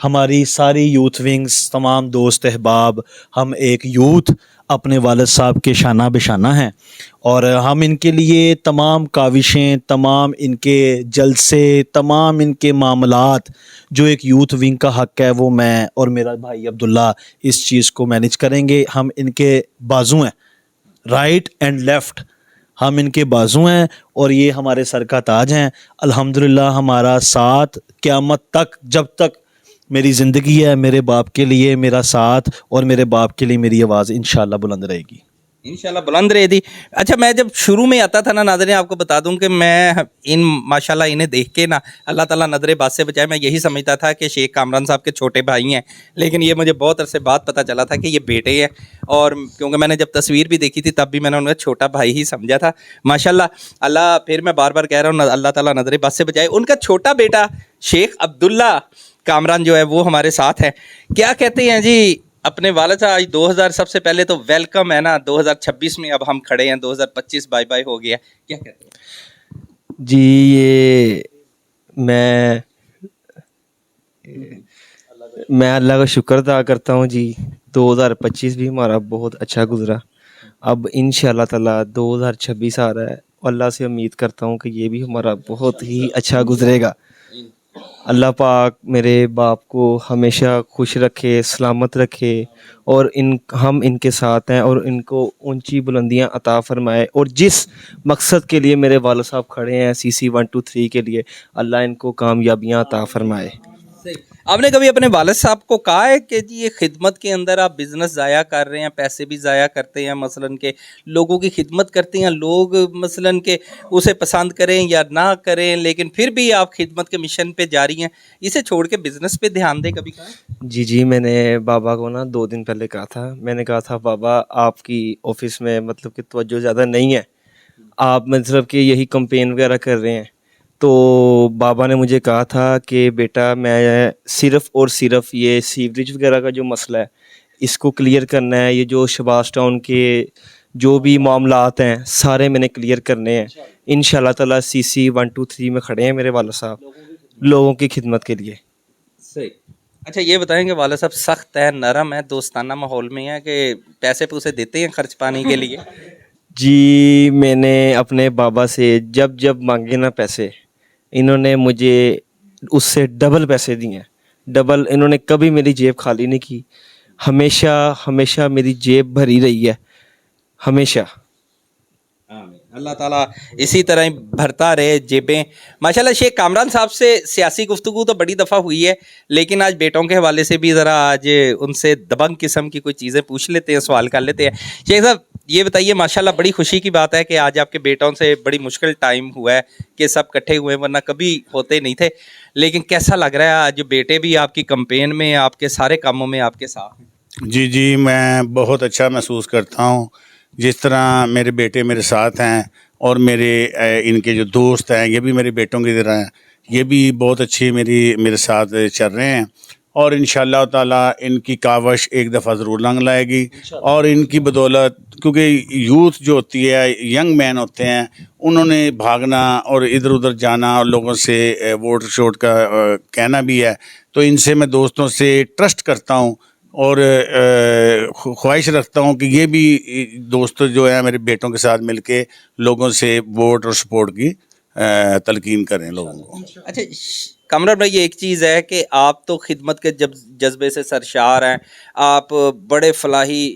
ہماری ساری youth wings, تمام دوست احباب، ہم ایک یوتھ اپنے والد صاحب کے شانہ بشانہ ہیں، اور ہم ان کے لیے تمام کاوشیں، تمام ان کے جلسے، تمام ان کے معاملات جو ایک یوتھ ونگ کا حق ہے وہ میں اور میرا بھائی عبداللہ اس چیز کو مینیج کریں گے. ہم ان کے بازو ہیں، رائٹ اینڈ لیفٹ، ہم ان کے بازو ہیں اور یہ ہمارے سر کا تاج ہیں. الحمدللہ ہمارا ساتھ قیامت تک، جب تک میری زندگی ہے، میرے باپ کے لیے میرا ساتھ اور میرے باپ کے لیے میری آواز انشاءاللہ بلند رہے گی. انشاءاللہ بلند رہے دی. اچھا میں جب شروع میں آتا تھا نا ناظرین، آپ کو بتا دوں کہ میں ماشاءاللہ انہیں دیکھ کے نا، اللہ تعالیٰ نظر بات سے بچائے، میں یہی سمجھتا تھا کہ شیخ کامران صاحب کے چھوٹے بھائی ہیں، لیکن یہ مجھے بہت عرصے بعد پتہ چلا تھا کہ یہ بیٹے ہیں. اور کیونکہ میں نے جب تصویر بھی دیکھی تھی تب بھی میں نے انہیں چھوٹا بھائی ہی سمجھا تھا. ماشاءاللہ اللہ، پھر میں بار بار کہہ رہا ہوں اللہ تعالیٰ نظر بات سے بچائے. ان کا چھوٹا بیٹا شیخ عبداللہ کامران جو ہے وہ ہمارے ساتھ ہے. کیا کہتے ہیں جی اپنے والد صاحب؟ آج 2000 سب سے پہلے تو ویلکم ہے نا، 2026 میں اب ہم کھڑے ہیں، 2025 بائی بائی ہو گیا. کیا کہتے ہیں جی؟ یہ میں اللہ کا شکر ادا کرتا ہوں جی. 2025 بھی ہمارا بہت اچھا گزرا. اب انشاءاللہ تعالیٰ 2026 آ رہا ہے، اللہ سے امید کرتا ہوں کہ یہ بھی ہمارا بہت ہی اچھا گزرے گا. اللہ پاک میرے باپ کو ہمیشہ خوش رکھے، سلامت رکھے، اور ہم ان کے ساتھ ہیں، اور ان کو اونچی بلندیاں عطا فرمائے. اور جس مقصد کے لیے میرے والد صاحب کھڑے ہیں CC 123 کے لیے، اللہ ان کو کامیابیاں عطا فرمائے. آپ نے کبھی اپنے والد صاحب کو کہا ہے کہ جی یہ خدمت کے اندر آپ بزنس ضائع کر رہے ہیں، پیسے بھی ضائع کرتے ہیں، مثلاً کہ لوگوں کی خدمت کرتے ہیں، لوگ مثلاً کہ اسے پسند کریں یا نہ کریں، لیکن پھر بھی آپ خدمت کے مشن پہ جاری ہیں، اسے چھوڑ کے بزنس پہ دھیان دیں، کبھی کہا ہے؟ جی میں نے بابا کو نا 2 دن پہلے کہا تھا. میں نے کہا تھا بابا آپ کی آفس میں مطلب کہ توجہ زیادہ نہیں ہے، آپ مطلب کہ یہی کمپین وغیرہ کر رہے ہیں. تو بابا نے مجھے کہا تھا کہ بیٹا میں صرف اور صرف یہ سیوریج وغیرہ کا جو مسئلہ ہے اس کو کلیئر کرنا ہے. یہ جو شباز ٹاؤن کے جو بھی معاملات ہیں سارے میں نے کلیئر کرنے ہیں. انشاءاللہ تعالیٰ CC 123 میں کھڑے ہیں میرے والد صاحب لوگوں کی خدمت کے لیے. صحیح. اچھا یہ بتائیں کہ والد صاحب سخت ہے، نرم ہے، دوستانہ ماحول میں ہے کہ پیسے پوسے دیتے ہیں خرچ پانی کے لیے؟ جی میں نے اپنے بابا سے جب مانگے نا پیسے، انہوں نے مجھے اس سے ڈبل پیسے دیے ہیں. ڈبل. انہوں نے کبھی میری جیب خالی نہیں کی، ہمیشہ میری جیب بھری رہی ہے، ہمیشہ. آمین. اللہ تعالیٰ اسی طرح ہی بھرتا رہے جیبیں. ماشاءاللہ شیخ کامران صاحب سے سیاسی گفتگو تو بڑی دفعہ ہوئی ہے، لیکن آج بیٹوں کے حوالے سے بھی ذرا آج ان سے دبنگ قسم کی کوئی چیزیں پوچھ لیتے ہیں، سوال کر لیتے ہیں. شیخ صاحب یہ بتائیے، ماشاءاللہ بڑی خوشی کی بات ہے کہ آج آپ کے بیٹوں سے بڑی مشکل ٹائم ہوا ہے کہ سب کٹھے ہوئے، ورنہ کبھی ہوتے نہیں تھے، لیکن کیسا لگ رہا ہے آج بیٹے بھی آپ کی کمپین میں، آپ کے سارے کاموں میں آپ کے ساتھ ہیں؟ جی میں بہت اچھا محسوس کرتا ہوں. جس طرح میرے بیٹے میرے ساتھ ہیں اور ان کے جو دوست ہیں یہ بھی میرے بیٹوں کی طرح ہیں، یہ بھی بہت اچھی میرے ساتھ چل رہے ہیں. اور انشاءاللہ تعالیٰ ان کی کاوش ایک دفعہ ضرور لنگ لائے گی. اور ان کی بدولت، کیونکہ یوتھ جو ہوتی ہے، ینگ مین ہوتے ہیں، انہوں نے بھاگنا اور ادھر ادھر جانا اور لوگوں سے ووٹ شوٹ کا کہنا بھی ہے. تو ان سے میں دوستوں سے ٹرسٹ کرتا ہوں اور خواہش رکھتا ہوں کہ یہ بھی دوست جو ہیں میرے بیٹوں کے ساتھ مل کے لوگوں سے ووٹ اور سپورٹ کی تلقین کریں لوگوں کو. اچھا کامران بھائی، یہ ایک چیز ہے کہ آپ تو خدمت کے جذبے سے سرشار ہیں، آپ بڑے فلاحی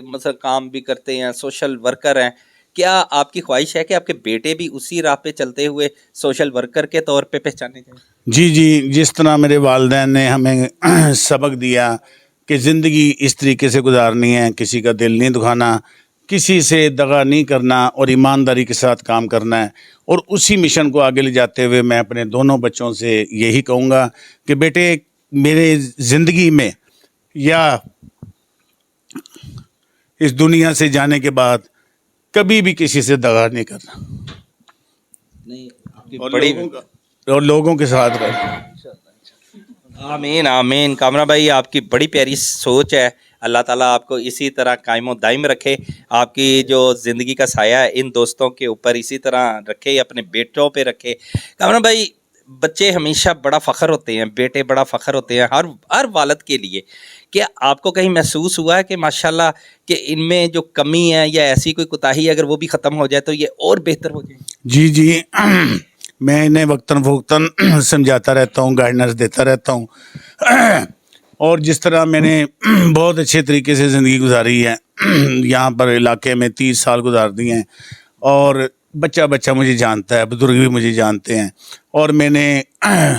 مثلا کام بھی کرتے ہیں، سوشل ورکر ہیں. کیا آپ کی خواہش ہے کہ آپ کے بیٹے بھی اسی راہ پہ چلتے ہوئے سوشل ورکر کے طور پہ پہچانے جائیں؟ جی جس طرح میرے والدین نے ہمیں سبق دیا کہ زندگی اس طریقے سے گزارنی ہے، کسی کا دل نہیں دکھانا، کسی سے دغا نہیں کرنا اور ایمانداری کے ساتھ کام کرنا ہے. اور اسی مشن کو آگے لے جاتے ہوئے میں اپنے دونوں بچوں سے یہی کہوں گا کہ بیٹے میرے زندگی میں یا اس دنیا سے جانے کے بعد کبھی بھی کسی سے دغا نہیں کرنا، اور لوگوں کے ساتھ رہنا. آمین آمین. کامران بھائی آپ کی بڑی پیاری سوچ ہے، اللہ تعالیٰ آپ کو اسی طرح قائم و دائم رکھے، آپ کی جو زندگی کا سایہ ہے ان دوستوں کے اوپر اسی طرح رکھے، اپنے بیٹوں پہ رکھے. کامران بھائی بچے ہمیشہ بڑا فخر ہوتے ہیں, بیٹے بڑا فخر ہوتے ہیں ہر والد کے لیے. کیا آپ کو کہیں محسوس ہوا ہے کہ ماشاءاللہ کہ ان میں جو کمی ہے یا ایسی کوئی کوتاہی اگر وہ بھی ختم ہو جائے تو یہ اور بہتر ہو جائے؟ جی جی میں انہیں وقتاً فوقتاً سمجھاتا رہتا ہوں, گائیڈنس دیتا رہتا ہوں. اور جس طرح میں نے بہت اچھے طریقے سے زندگی گزاری ہے یہاں پر علاقے میں 30 سال گزار دیے ہیں, اور بچہ مجھے جانتا ہے, بزرگ بھی مجھے جانتے ہیں, اور میں نے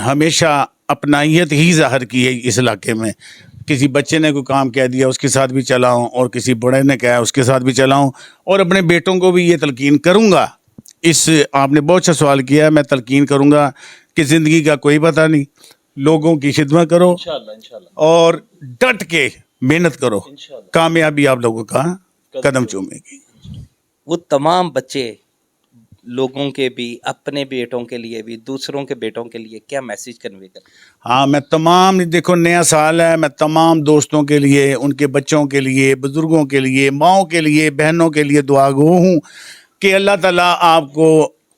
ہمیشہ اپنائیت ہی ظاہر کی ہے اس علاقے میں. کسی بچے نے کوئی کام کہہ دیا اس کے ساتھ بھی چلا ہوں, اور کسی بڑے نے کہا اس کے ساتھ بھی چلا ہوں, اور اپنے بیٹوں کو بھی یہ تلقین کروں گا. آپ نے بہت اچھا سوال کیا ہے, میں تلقین کروں گا کہ زندگی کا کوئی پتہ نہیں, لوگوں کی خدمت کرو اور ڈٹ کے محنت کرو, کامیابی آپ لوگوں کا قدم چومے گی. وہ تمام بچے لوگوں کے بھی, اپنے بیٹوں کے لیے بھی, دوسروں کے بیٹوں کے لیے کیا میسیج کنوے کرتے؟ ہاں میں تمام, دیکھو نیا سال ہے, میں تمام دوستوں کے لیے, ان کے بچوں کے لیے, بزرگوں کے لیے, ماؤں کے لیے, بہنوں کے لیے دعا گو ہوں کہ اللہ تعالیٰ آپ کو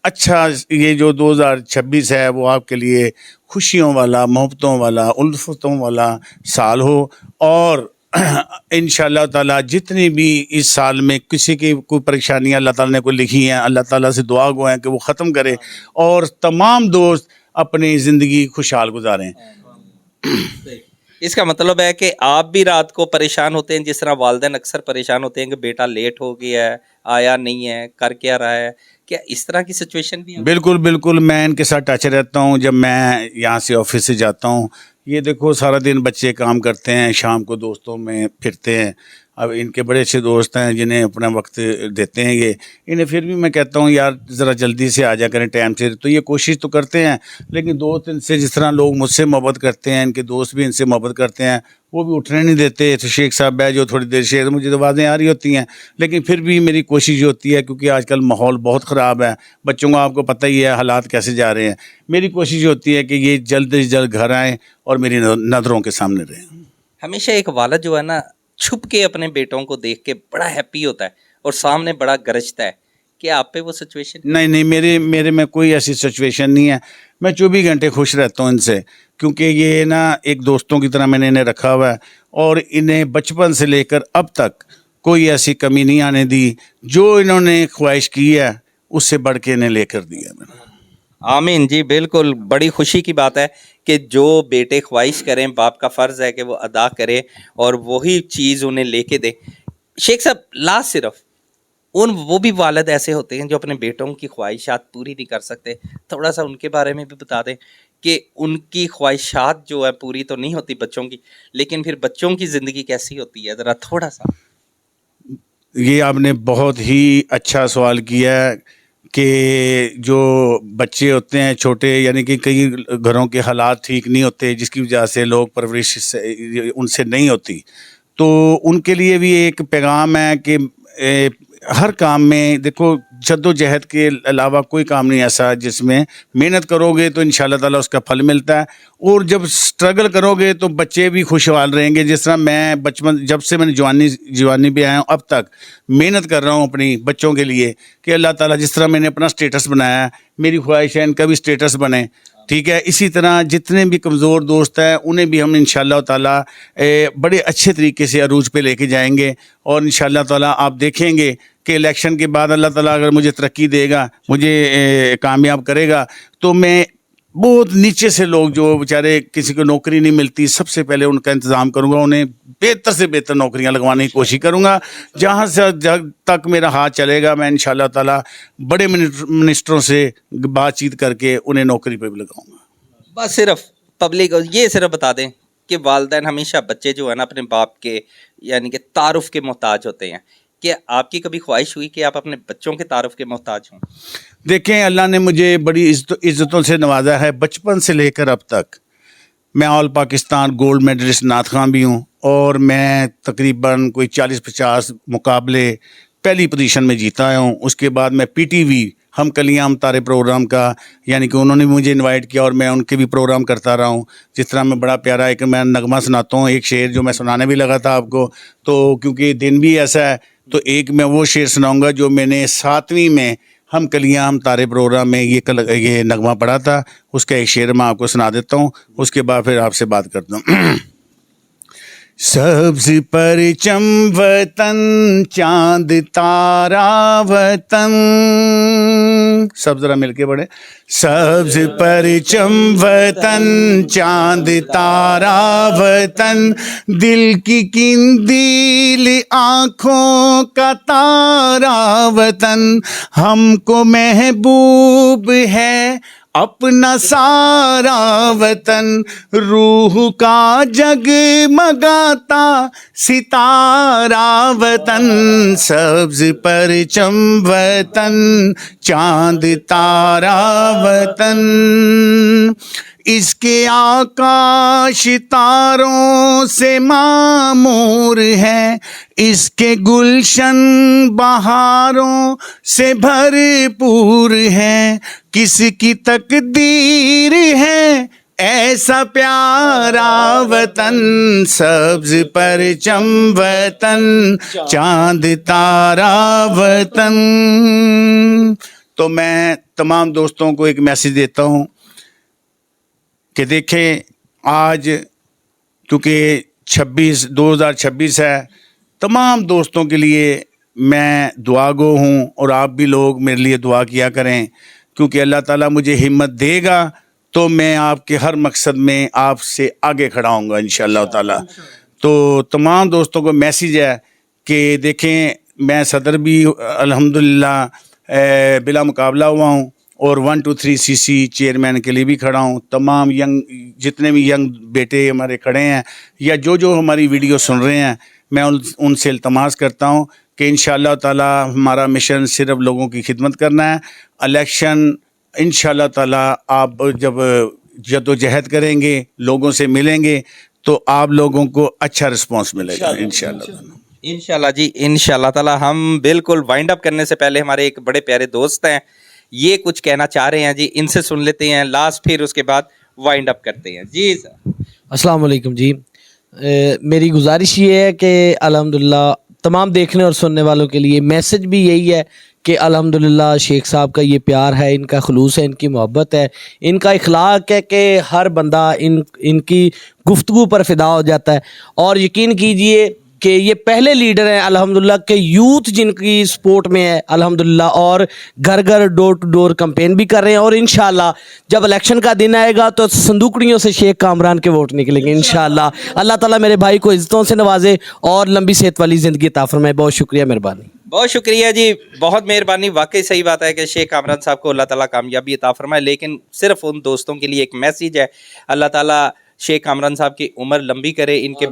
اچھا یہ جو 2026 ہے وہ آپ کے لیے خوشیوں والا, محبتوں والا, الفتوں والا سال ہو. اور انشاءاللہ تعالیٰ جتنی بھی اس سال میں کسی کی کوئی پریشانیاں اللہ تعالیٰ نے کوئی لکھی ہیں, اللہ تعالیٰ سے دعا گو ہیں کہ وہ ختم کرے, اور تمام دوست اپنی زندگی خوشحال گزاریں. اس کا مطلب ہے کہ آپ بھی رات کو پریشان ہوتے ہیں جس طرح والدین اکثر پریشان ہوتے ہیں کہ بیٹا لیٹ ہو گیا ہے, آیا نہیں ہے, کر کیا رہا ہے, کیا اس طرح کی سچویشن بھی ہے؟ بالکل میں ان کے ساتھ ٹچ رہتا ہوں. جب میں یہاں سے آفس سے جاتا ہوں, یہ دیکھو سارا دن بچے کام کرتے ہیں, شام کو دوستوں میں پھرتے ہیں. اب ان کے بڑے اچھے دوست ہیں جنہیں اپنا وقت دیتے ہیں یہ, انہیں پھر بھی میں کہتا ہوں یار ذرا جلدی سے آ جا کریں ٹائم سے, تو یہ کوشش تو کرتے ہیں, لیکن دوست ان سے جس طرح لوگ مجھ سے محبت کرتے ہیں, ان کے دوست بھی ان سے محبت کرتے ہیں, وہ بھی اٹھنے نہیں دیتے. تو شیخ صاحب ہے جو تھوڑی دیر شیخ, مجھے تو آوازیں آ رہی ہوتی ہیں, لیکن پھر بھی میری کوشش یہ ہوتی ہے, کیونکہ آج کل ماحول بہت خراب ہے, بچوں کا آپ کو پتہ ہی ہے حالات کیسے جا رہے ہیں. میری کوشش یہ ہوتی ہے کہ یہ جلد از جلد گھر آئیں اور میری نظروں کے سامنے رہیں. ہمیشہ ایک والد جو ہے نا چھپ کے اپنے بیٹوں کو دیکھ کے بڑا ہیپی ہوتا ہے اور سامنے بڑا گرجتا ہے. کیا آپ پہ وہ سچویشن؟ نہیں, میرے میں کوئی ایسی سچویشن نہیں ہے. میں 24 گھنٹے خوش رہتا ہوں ان سے, کیونکہ یہ نا ایک دوستوں کی طرح میں نے انہیں رکھا ہوا ہے, اور انہیں بچپن سے لے کر اب تک کوئی ایسی کمی نہیں آنے دی. جو انہوں نے خواہش کی ہے اس سے بڑھ کے انہیں لے کر دیا میں نے. آمین جی, بالکل بڑی خوشی کی بات ہے کہ جو بیٹے خواہش کریں باپ کا فرض ہے کہ وہ ادا کرے اور وہی چیز انہیں لے کے دے. شیخ صاحب لاسٹ صرف وہ بھی والد ایسے ہوتے ہیں جو اپنے بیٹوں کی خواہشات پوری نہیں کر سکتے, تھوڑا سا ان کے بارے میں بھی بتا دیں کہ ان کی خواہشات جو ہے پوری تو نہیں ہوتی بچوں کی, لیکن پھر بچوں کی زندگی کیسی ہوتی ہے, ذرا تھوڑا سا. یہ آپ نے بہت ہی اچھا سوال کیا ہے کہ جو بچے ہوتے ہیں چھوٹے, یعنی کہ کئی گھروں کے حالات ٹھیک نہیں ہوتے جس کی وجہ سے لوگ پرورش ان سے نہیں ہوتی, تو ان کے لیے بھی ایک پیغام ہے کہ ہر کام میں دیکھو جد و جہد کے علاوہ کوئی کام نہیں ایسا جس میں محنت کرو گے تو انشاءاللہ تعالیٰ اس کا پھل ملتا ہے, اور جب سٹرگل کرو گے تو بچے بھی خوشحال رہیں گے. جس طرح میں بچپن جب سے میں نے جوانی بھی آیا ہوں اب تک محنت کر رہا ہوں اپنی بچوں کے لیے کہ اللہ تعالیٰ جس طرح میں نے اپنا سٹیٹس بنایا ہے, میری خواہش ہے ان کا بھی سٹیٹس بنے. ٹھیک ہے, اسی طرح جتنے بھی کمزور دوست ہیں انہیں بھی ہم انشاءاللہ تعالیٰ بڑے اچھے طریقے سے عروج پہ لے کے جائیں گے, اور انشاءاللہ تعالیٰ آپ دیکھیں گے کہ الیکشن کے بعد اللہ تعالیٰ اگر مجھے ترقی دے گا, مجھے کامیاب کرے گا, تو میں بہت نیچے سے لوگ جو بیچارے کسی کو نوکری نہیں ملتی, سب سے پہلے ان کا انتظام کروں گا, انہیں بہتر سے بہتر نوکریاں لگوانے کی کوشش کروں گا. جہاں سے جب تک میرا ہاتھ چلے گا میں انشاءاللہ تعالیٰ بڑے منسٹروں سے بات چیت کر کے انہیں نوکری پہ بھی لگاؤں گا. بس صرف پبلک یہ صرف بتا دیں کہ والدین ہمیشہ بچے جو ہے نا اپنے باپ کے یعنی کہ تعارف کے محتاج ہوتے ہیں. کہ آپ کی کبھی خواہش ہوئی کہ آپ اپنے بچوں کے تعارف کے محتاج ہوں؟ دیکھیں اللہ نے مجھے بڑی عزتوں سے نوازا ہے بچپن سے لے کر اب تک. میں آل پاکستان گولڈ میڈلسٹ نعت خواں بھی ہوں, اور میں تقریباً کوئی 40-50 مقابلے پہلی پوزیشن میں جیتا آیا ہوں. اس کے بعد میں پی ٹی وی ہم کلیاں ہم تارے پروگرام کا, یعنی کہ انہوں نے مجھے انوائٹ کیا اور میں ان کے بھی پروگرام کرتا رہا ہوں. جس طرح میں بڑا پیارا ہے کہ میں نغمہ سناتا ہوں, ایک شعر جو میں سنانے بھی لگا تھا آپ کو, تو کیونکہ دن بھی ایسا ہے تو ایک میں وہ شعر سناؤں گا جو میں نے 7ویں میں ہم کلیاں ہم تارے پروگرام میں یہ نغمہ پڑھا تھا، اس کا ایک شعر میں آپ کو سنا دیتا ہوں، اس کے بعد پھر آپ سے بات کرتا ہوں۔ سبز پرچم وطن چاند تارا وطن، سب ذرا مل کے پڑھے، سبز پرچم وطن چاند تارا وطن، دل کی قندیل آنکھوں کا تارا وطن، ہم کو محبوب ہے اپنا سارا وطن، روح کا جگمگاتا ستارہ وطن، سبز پرچم وطن چاند تارا وطن، اس کے آکاش تاروں سے معمور ہے، اس کے گلشن بہاروں سے بھرپور ہے، کس کی تقدیر ہے ایسا پیارا وطن، سبز پرچم وطن چاند تارا وطن۔ تو میں تمام دوستوں کو ایک میسج دیتا ہوں کہ دیکھیں آج کیونکہ 2026 ہے، تمام دوستوں کے لیے میں دعا گو ہوں، اور آپ بھی لوگ میرے لیے دعا کیا کریں، کیونکہ اللہ تعالیٰ مجھے ہمت دے گا تو میں آپ کے ہر مقصد میں آپ سے آگے کھڑا ہوں گا انشاءاللہ تعالیٰ۔ تو تمام دوستوں کو میسیج ہے کہ دیکھیں میں صدر بھی الحمدللہ بلا مقابلہ ہوا ہوں، اور 123 CC چیئرمین کے لیے بھی کھڑا ہوں، تمام جتنے بھی ینگ بیٹے ہمارے کھڑے ہیں یا جو ہماری ویڈیو سن رہے ہیں، میں ان سے التماس کرتا ہوں کہ انشاءاللہ تعالیٰ ہمارا مشن صرف لوگوں کی خدمت کرنا ہے۔ الیکشن انشاءاللہ تعالیٰ آپ جب جدوجہد کریں گے، لوگوں سے ملیں گے، تو آپ لوگوں کو اچھا رسپانس ملے گا انشاءاللہ تعالیٰ۔ انشاءاللہ جی، انشاءاللہ تعالی۔ ہم بالکل وائنڈ اپ کرنے سے پہلے ہمارے ایک بڑے پیارے دوست ہیں، یہ کچھ کہنا چاہ رہے ہیں جی، ان سے سن لیتے ہیں لاسٹ، پھر اس کے بعد وائنڈ اپ کرتے ہیں جی سر۔ السلام علیکم جی، میری گزارش یہ ہے کہ الحمدللہ تمام دیکھنے اور سننے والوں کے لیے میسج بھی یہی ہے کہ الحمدللہ شیخ صاحب کا یہ پیار ہے، ان کا خلوص ہے، ان کی محبت ہے، ان کا اخلاق ہے کہ ہر بندہ ان کی گفتگو پر فدا ہو جاتا ہے، اور یقین کیجئے کہ یہ پہلے لیڈر ہیں الحمدللہ کہ یوتھ جن کی سپورٹ میں ہے الحمدللہ، اور گھر گھر ڈور ٹو ڈور کمپین بھی کر رہے ہیں، اور انشاءاللہ جب الیکشن کا دن آئے گا تو صندوقڑیوں سے شیخ کامران کے ووٹ نکلیں گے انشاءاللہ۔ اللہ تعالیٰ میرے بھائی کو عزتوں سے نوازے اور لمبی صحت والی زندگی عطا فرمائے۔ بہت شکریہ، مہربانی۔ بہت شکریہ جی، بہت مہربانی۔ واقعی صحیح بات ہے کہ شیخ کامران صاحب کو اللہ تعالیٰ کامیابی عطا فرمائے، لیکن صرف ان دوستوں کے لیے ایک میسیج ہے، اللہ تعالیٰ شیخ کامران صاحب کی عمر لمبی کرے، ان کے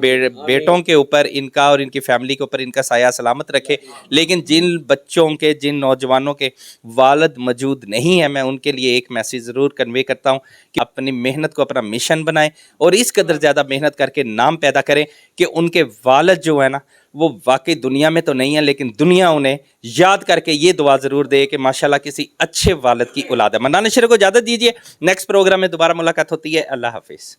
بیٹوں کے اوپر ان کا اور ان کی فیملی کے اوپر ان کا سایہ سلامت رکھے، لیکن جن بچوں کے، جن نوجوانوں کے والد موجود نہیں ہیں، میں ان کے لیے ایک میسیج ضرور کنوے کرتا ہوں کہ اپنی محنت کو اپنا مشن بنائیں، اور اس قدر زیادہ محنت کر کے نام پیدا کریں کہ ان کے والد جو ہے نا وہ واقعی دنیا میں تو نہیں ہے، لیکن دنیا انہیں یاد کر کے یہ دعا ضرور دے کہ ماشاءاللہ کسی اچھے والد کی اولاد ہے۔ منان شریف کو اجازت دیجیے، نیکسٹ پروگرام میں دوبارہ ملاقات ہوتی ہے۔ اللہ حافظ۔